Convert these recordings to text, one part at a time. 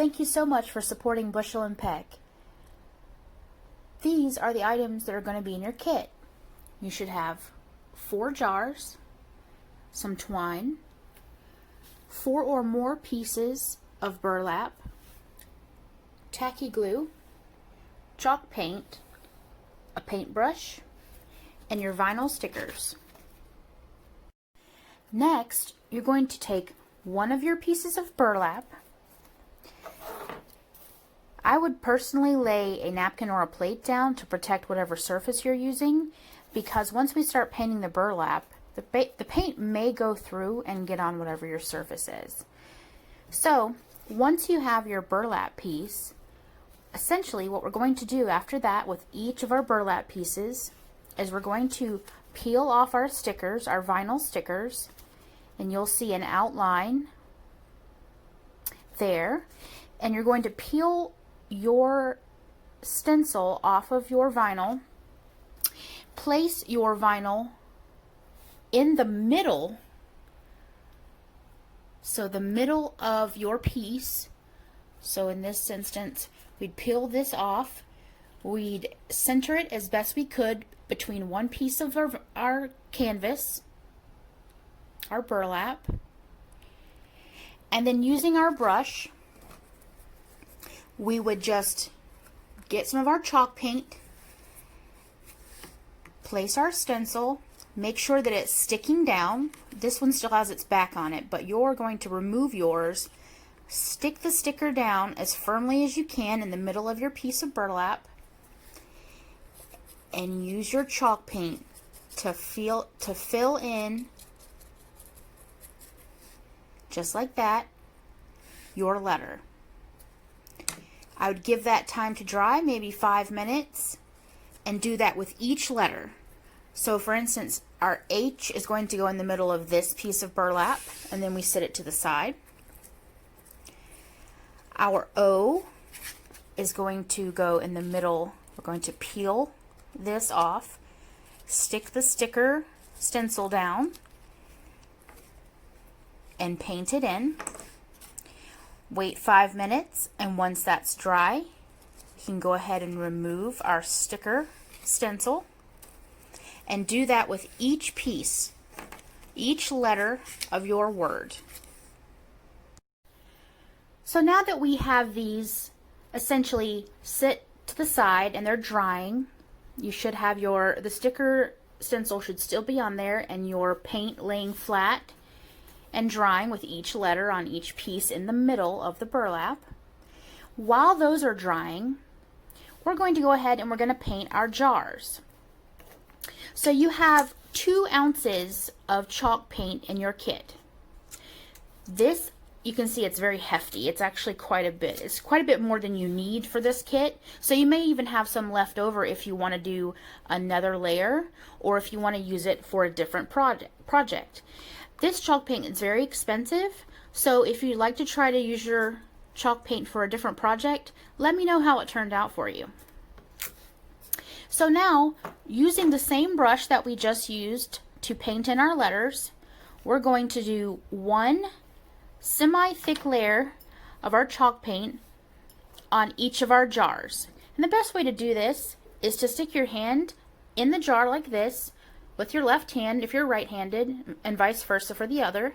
Thank you so much for supporting Bushel and Peck. These are the items that are going to be in your kit. You should have 4 jars, some twine, 4 or more pieces of burlap, tacky glue, chalk paint, a paintbrush, and your vinyl stickers. Next, you're going to take one of your pieces of burlap. I would personally lay a napkin or a plate down to protect whatever surface you're using, because once we start painting the burlap, the paint may go through and get on whatever your surface is. So once you have your burlap piece, essentially what we're going to do after that with each of our burlap pieces is we're going to peel off our stickers, our vinyl stickers, and you'll see an outline there, and you're going to peel your stencil off of your vinyl. Place your vinyl in the middle, so the middle of your piece. So in this instance, we'd peel this off, we'd center it as best we could between one piece of our canvas, our burlap, and then using our brush, we would just get some of our chalk paint, place our stencil, make sure that it's sticking down. This one still has its back on it, but you're going to remove yours. Stick the sticker down as firmly as you can in the middle of your piece of burlap, and use your chalk paint to fill in, just like that, your letter. I would give that time to dry, maybe 5 minutes, and do that with each letter. So for instance, our H is going to go in the middle of this piece of burlap, and then we set it to the side. Our O is going to go in the middle. We're going to peel this off, stick the sticker stencil down, and paint it in. Wait 5 minutes, and once that's dry, we can go ahead and remove our sticker stencil, and do that with each piece, each letter of your word. So now that we have these essentially sit to the side and they're drying, you should have the sticker stencil should still be on there, and your paint laying flat and drying with each letter on each piece in the middle of the burlap. While those are drying, we're going to go ahead and we're going to paint our jars. So you have 2 ounces of chalk paint in your kit. This, you can see it's very hefty. It's actually quite a bit. It's quite a bit more than you need for this kit. So you may even have some left over if you want to do another layer, or if you want to use it for a different project. This chalk paint is very expensive, so if you'd like to try to use your chalk paint for a different project, let me know how it turned out for you. So now, using the same brush that we just used to paint in our letters, we're going to do 1 semi-thick layer of our chalk paint on each of our jars. And the best way to do this is to stick your hand in the jar like this, with your left hand if you're right-handed, and vice versa for the other.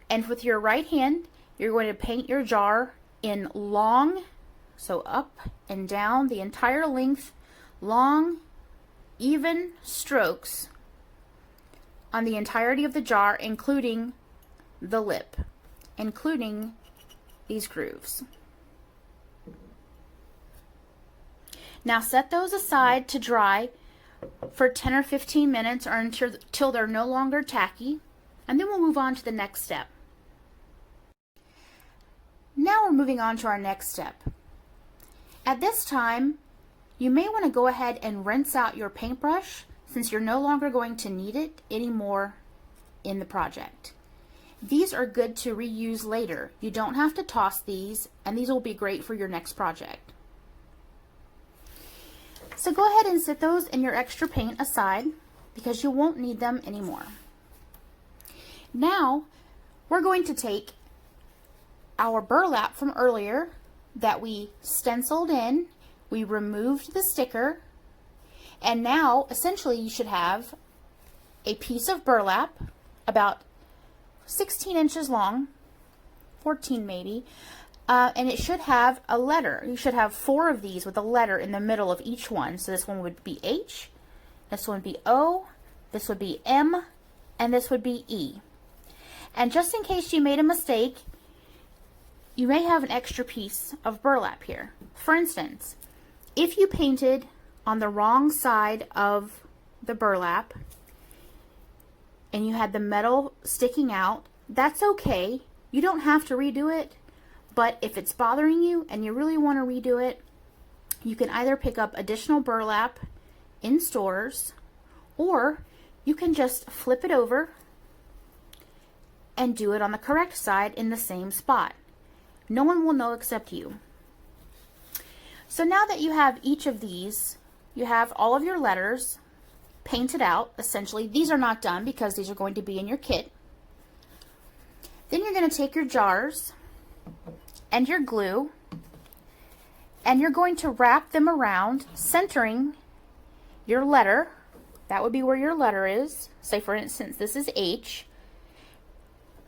And with your right hand, you're going to paint your jar in long, so up and down the entire length, long, even strokes on the entirety of the jar, including the lip, including these grooves. Now set those aside to dry for 10 or 15 minutes, or until they're no longer tacky, and then we'll move on to the next step. Now we're moving on to our next step. At this time, you may want to go ahead and rinse out your paintbrush, since you're no longer going to need it anymore in the project. These are good to reuse later. You don't have to toss these, and these will be great for your next project. So go ahead and set those and your extra paint aside, because you won't need them anymore. Now we're going to take our burlap from earlier that we stenciled in, we removed the sticker, and now essentially you should have a piece of burlap about 16 inches long, 14 maybe, and it should have a letter. You should have 4 of these with a letter in the middle of each one. So this one would be H, this one would be O, this would be M, and this would be E. And just in case you made a mistake, you may have an extra piece of burlap here. For instance, if you painted on the wrong side of the burlap and you had the metal sticking out, that's okay. You don't have to redo it, but if it's bothering you and you really want to redo it, you can either pick up additional burlap in stores, or you can just flip it over and do it on the correct side in the same spot. No one will know except you. So now that you have each of these, you have all of your letters painted out. Essentially, these are not done because these are going to be in your kit. Then you're going to take your jars and your glue, and you're going to wrap them around, centering your letter. That would be where your letter is. Say for instance, this is H.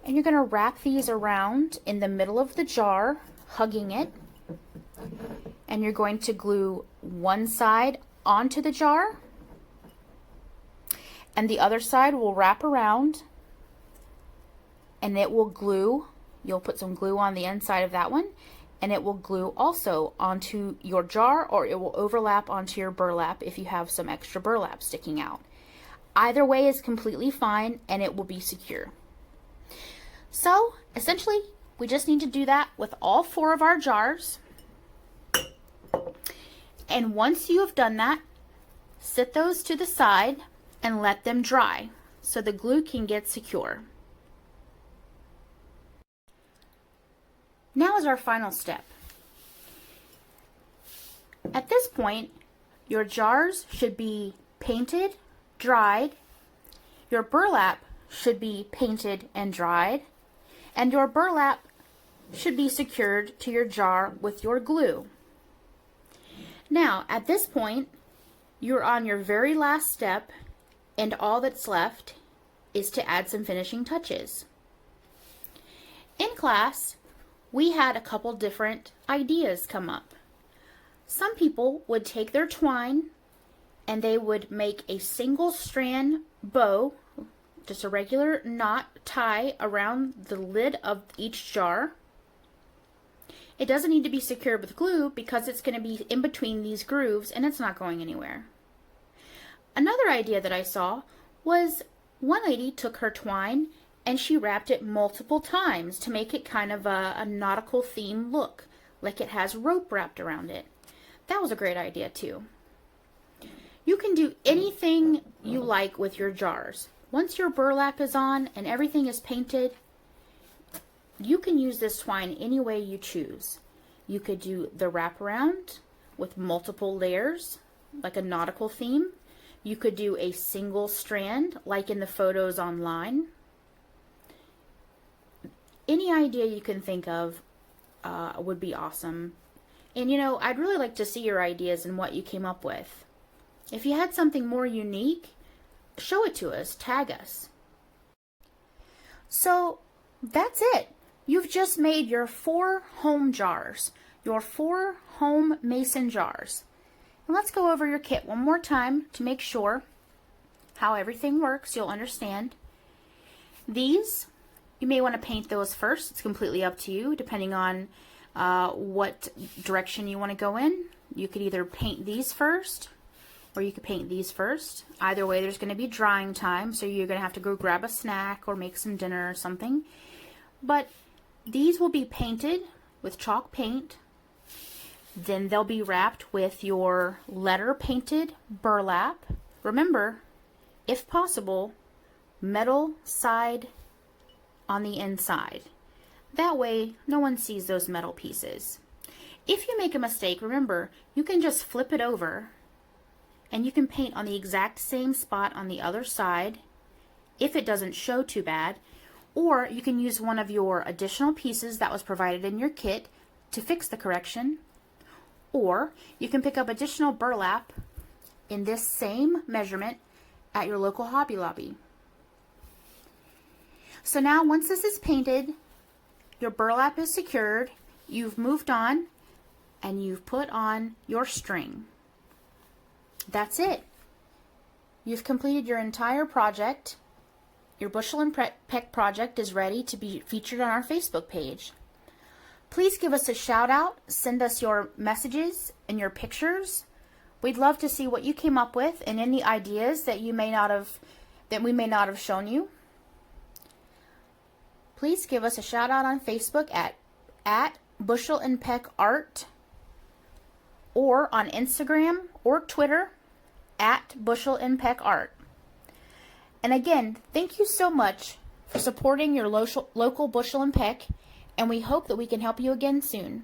And you're going to wrap these around in the middle of the jar, hugging it. And you're going to glue one side onto the jar, and the other side will wrap around, and it will glue. You'll put some glue on the inside of that one, and it will glue also onto your jar, or it will overlap onto your burlap if you have some extra burlap sticking out. Either way is completely fine, and it will be secure. So essentially, we just need to do that with all 4 of our jars. And once you have done that, set those to the side and let them dry so the glue can get secure. Now is our final step. At this point, your jars should be painted, dried, your burlap should be painted and dried, and your burlap should be secured to your jar with your glue. Now, at this point, you're on your very last step, and all that's left is to add some finishing touches. In class, we had a couple different ideas come up. Some people would take their twine and they would make a single strand bow, just a regular knot tie around the lid of each jar. It doesn't need to be secured with glue because it's going to be in between these grooves and it's not going anywhere. Another idea that I saw was one lady took her twine and she wrapped it multiple times to make it kind of a nautical theme look, like it has rope wrapped around it. That was a great idea too. You can do anything you like with your jars. Once your burlap is on and everything is painted, you can use this twine any way you choose. You could do the wraparound with multiple layers, like a nautical theme. You could do a single strand, like in the photos online. Any idea you can think of would be awesome. And you know, I'd really like to see your ideas and what you came up with. If you had something more unique, show it to us, tag us. So that's it. You've just made your 4 home jars, your 4 home mason jars. And let's go over your kit one more time to make sure how everything works. You'll understand. These, you may want to paint those first. It's completely up to you, depending on what direction you want to go in. You could either paint these first, or you could paint these first. Either way, there's going to be drying time, so you're going to have to go grab a snack or make some dinner or something. But these will be painted with chalk paint. Then they'll be wrapped with your letter painted burlap. Remember, if possible, metal side on the inside. That way, no one sees those metal pieces. If you make a mistake, remember, you can just flip it over and you can paint on the exact same spot on the other side if it doesn't show too bad. Or you can use one of your additional pieces that was provided in your kit to fix the correction. Or you can pick up additional burlap in this same measurement at your local Hobby Lobby. So now once this is painted, your burlap is secured, you've moved on, and you've put on your string. That's it. You've completed your entire project. Your Bushel and Peck project is ready to be featured on our Facebook page. Please give us a shout out, send us your messages and your pictures. We'd love to see what you came up with and any ideas that we may not have shown you. Please give us a shout out on Facebook at Bushel and Peck Art, or on Instagram or Twitter at Bushel and Peck Art. And again, thank you so much for supporting your local Bushel and Peck, and we hope that we can help you again soon.